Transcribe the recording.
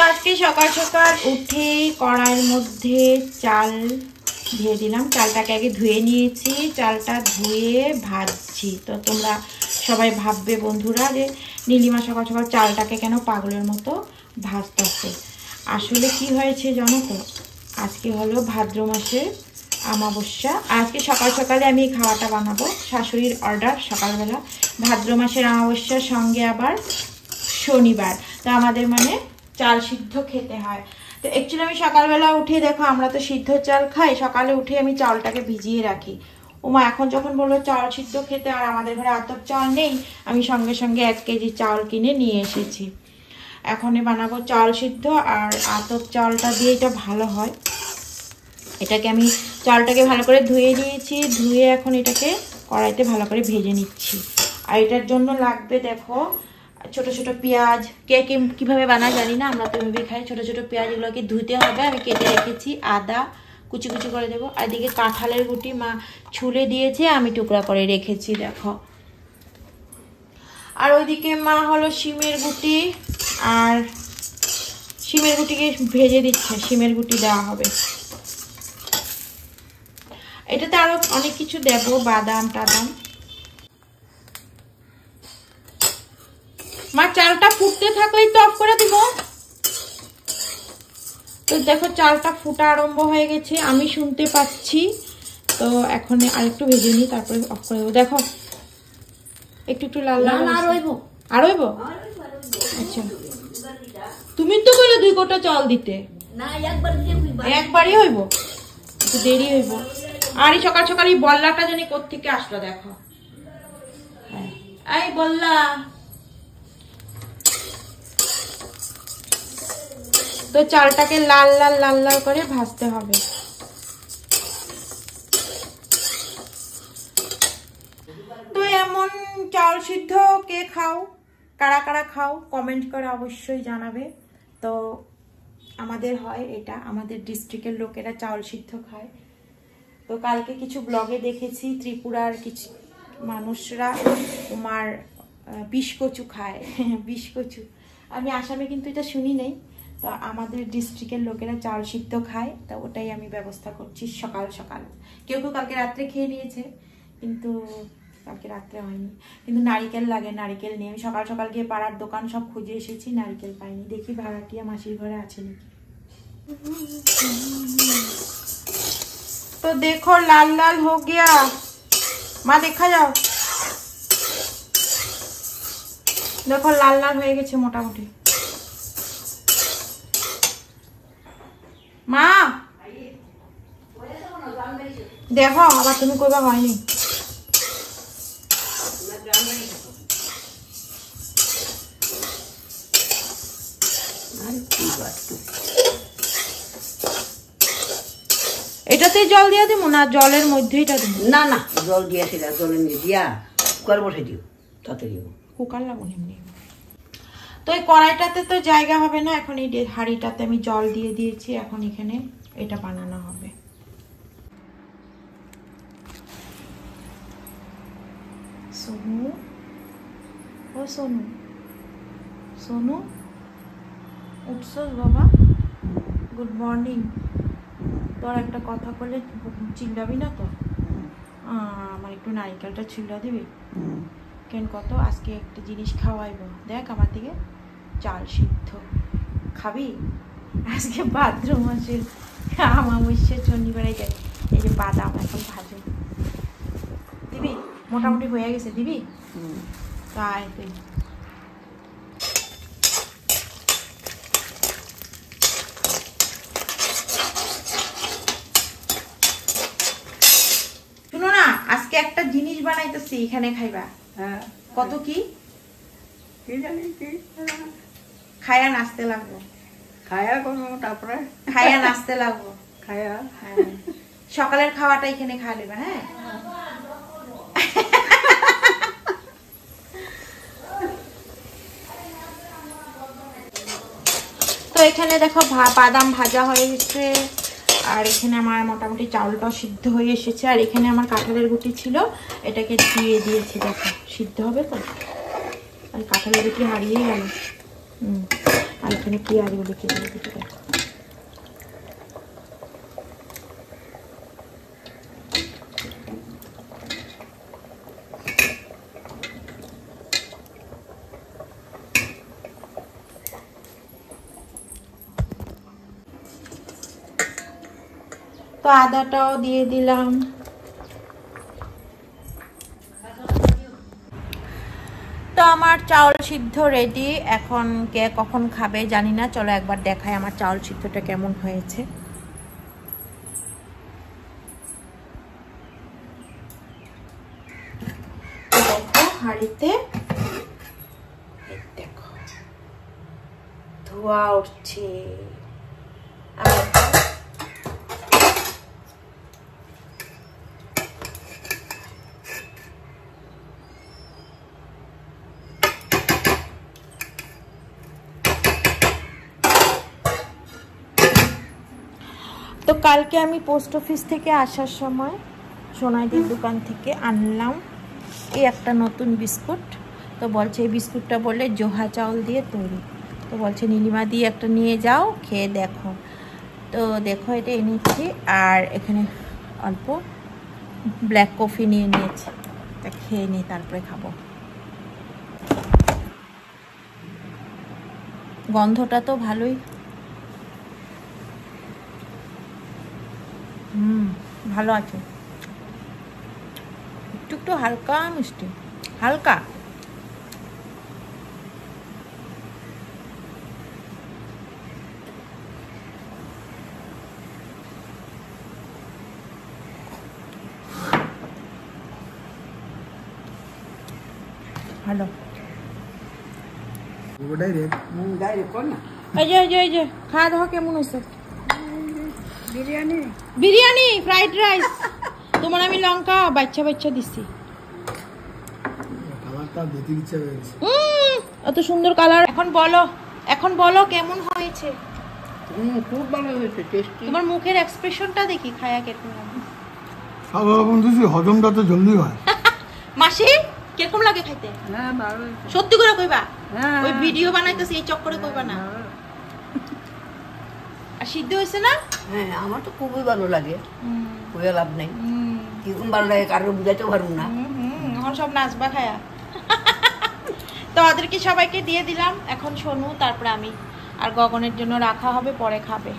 আজকে সকাল সকাল উঠে কড়াইয়ের মধ্যে চাল দিয়ে দিলাম। চালটাকে আগে ধুয়ে নিয়েছি, চালটা ধুয়ে ভাজছি। তো তোমরা সবাই ভাববে বন্ধুরা যে নীলিমা সকাল সকাল চালটাকে কেন পাগলের মতো ভাজতেছে। আসলে কি হয়েছে জানো তো, আজকে হলো ভাদ্র মাসের অমাবস্যা। আজকে সকাল সকালে আমি খাওয়াটা বানাবো, শাশুড়ির অর্ডার সকালবেলা। ভাদ্র মাসের অমাবস্যার সঙ্গে আবার শনিবার, তো আমাদের মানে চাল সিদ্ধ খেতে হয়। তো অ্যাকচুয়ালি আমি সকালবেলা উঠে দেখো, আমরা তো সিদ্ধ চাল খাই, সকালে উঠে আমি চালটাকে ভিজিয়ে রাখি। ওমা এখন যখন বললো চাল সিদ্ধ খেতে, আর আমাদের ঘরে আতপ চাল নেই, আমি সঙ্গে সঙ্গে 1 কেজি চাল কিনে নিয়ে এসেছি। এখনই বানাবো চাল সিদ্ধ, আর আতপ চালটা দিয়ে এটা ভালো হয়। এটাকে আমি চালটাকে ভালো করে ধুয়ে নিয়েছি, ধুয়ে এখন এটাকে কড়াইতে ভালো করে ভেজে নিচ্ছি। আর এটার জন্য লাগবে দেখো ছোট ছোট পেঁয়াজ। কে কীভাবে বানায় জানি না, আমরা তো এভাবে খাই। ছোট ছোট পেঁয়াজ এগুলোকে ধুতে হবে, আমি কেটে রেখেছি। আদা কুচি কুচি করে দেবো। আর এদিকে কাঁঠালের গুটি মা ছুলে দিয়েছে, আমি টুকরা করে রেখেছি দেখো। আর ওইদিকে মা হলো শিমের গুটি, আর শিমের গুটিকে ভেজে দিচ্ছে। শিমের গুটি দেওয়া হবে এটাতে, আরো অনেক কিছু দেবো, বাদাম টাদাম। মা চালটা ফুটতে থাকলেই তো অফ করে দিব। তো দেখো চালটা ফুটা আরম্ভ হয়ে গেছে, আমি শুনতে পাচ্ছি। তো এখন আরেকটু ভেজে নিই, তারপরে অফ করে দেবো। দেখো একটু একটু লাল লাল। আর হইব? আচ্ছা, তুমি তো বলে 2 কোটা চাল দিতে। একবারই হইব, একটু দেরি হইব। আর এই সকাল সকাল এই বল্লাটা জানি কোত্থেকে আসলো দেখো। এই বল্লা, তো চালটাকে লাল লাল লাল লাল করে ভাজতে হবে। তো এমন চাল সিদ্ধ কে খাও, কারা কারা খাও কমেন্ট করে অবশ্যই জানাবে। তো আমাদের হয় এটা, আমাদের ডিস্ট্রিক্টের লোকেরা চাল সিদ্ধ খায়। তো কালকে কিছু ব্লগে দেখেছি ত্রিপুরার কিছু মানুষরা তোমার বিষকচু খায়। বিষকচু আমি আসামে কিন্তু এটা শুনি নাই। তো আমাদের ডিস্ট্রিক্টের লোকেরা চাল সিদ্ধ খায়, তো ওটাই আমি ব্যবস্থা করছি সকাল সকাল। কেউ কেউ কালকে রাত্রে খেয়ে নিয়েছে, কিন্তু কালকে রাত্রে হয়নি। কিন্তু নারিকেল লাগে, নারিকেল নিয়ে আমি সকাল সকাল গিয়ে পাড়ার দোকান সব খুঁজে এসেছি, নারিকেল পাইনি। দেখি ভাড়াটিয়া মাসির ঘরে আছে নাকি। तो देखो लाल लाल हो गया, माँ देखा जाओ, देखो लाल लाल हो गए मोटामुटी। माँ देखो आबार तुम कइबा हयनि। এটাতে জল দিয়া দিব না, জলের মধ্যে এটা দিব? না না, জল দিয়া সেটা জলের মধ্যে দিয়া কুকার বসাই দিও, তাতে দিব। কুকার লাগুন এমনি। তো এই কড়াইটাতে তো জায়গা হবে না, এখন এই হাঁড়িটাতে আমি জল দিয়ে দিয়েছি। এখন এখানে এটা বানানো হবে। সোনু, ও সোনু, সোনু উঠছস বাবা? Good morning. তোর একটা কথা বলে চিল্লাবি না তো? আমার একটু নারিকেলটা ছিল্লা দিবি কেন? কত আজকে একটা জিনিস খাওয়াইব, দেখ আমার দিকে, চাল সিদ্ধ খাবি আজকে ভাদ্র মাসের অমাবস্যা শনিবারে যায়। এই যে বাদাম এখন ভাজো, দিবি? মোটামুটি হয়ে গেছে, দিবি? তাই তুই আজকে একটা জিনিস বানাইতেছি, এখানে খাইবা। কত কি জানি কি খায়া নাচতে লাগবো, খায়া করবো, তারপরে খায়া নাচতে লাগবো, খায়া। সকালের খাওয়াটা এখানে খাওয়া নেবা। হ্যাঁ, তো এখানে দেখো বাদাম ভাজা হয়ে গেছে, আর এখানে আমার মোটামুটি চাউলটাও সিদ্ধ হয়ে এসেছে। আর এখানে আমার কাঁঠালের গুটি ছিল, এটাকে দিয়ে দিয়েছি। দেখো সিদ্ধ হবে তো, আর কাঁঠালের গুটি হারিয়ে গেল। আর এখানে পেঁয়াজগুলো কেটে রেখেছি দেখো। তো আদাটাও দিয়ে দিলাম। তো আমার চাউল সিদ্ধ রেডি। এখন কে কখন খাবে জানি না, চলো একবার দেখাই আমার চাউল সিদ্ধটা কেমন হয়েছে। দেখো হাঁড়িতে দেখো ধোয়া উঠছে। আর তো কালকে আমি পোস্ট অফিস থেকে আসার সময় সোনাইটির দোকান থেকে আনলাম এই একটা নতুন বিস্কুট। তো বলছে এই বিস্কুটটা বলে জোহা চাউল দিয়ে তৈরি। তো বলছে নীলিমা দিয়ে একটা নিয়ে যাও, খেয়ে দেখো। তো দেখো এটা এনেছি, আর এখানে অল্প ব্ল্যাক কফি নিয়ে নিয়েছি। তা খেয়ে নিই তারপরে খাবো। গন্ধটা তো ভালোই, ভালো আছে। একটু একটু হালকা মিষ্টি, হালকা। ভালো। এই যে খাওয়া দাওয়া কেমন হয়েছে? Biryani, fried rice. তোমার আমি লঙ্কা বাচ্চা দিচ্ছি। এত সুন্দর কালার। এখন বলো কেমন হয়েছে? খুব ভালো হয়েছে, টেস্টি। তোমার মুখের এক্সপ্রেশনটা দেখি, খায়া কেরকম লাগে। হজমটা তো জলদি হয়। মাসি কিরকম লাগে খাইতে? হ্যাঁ ভালো। সত্যি করে কইবা, ওই ভিডিও বানাইতেছি এই চক্করে কইবা না। আর সিদ্ধ হয়েছে না? হ্যাঁ আমার তো খুবই ভালো লাগে, কইয়া লাভ নেই। কিরকম ভালো লাগে কারো বুঝাইতে পারবো না। এখন সব নাচবা খায়া। তো ওদেরকে সবাইকে দিয়ে দিলাম। এখন শোনো, তারপরে আমি আর গগনের জন্য রাখা হবে, পরে খাবে।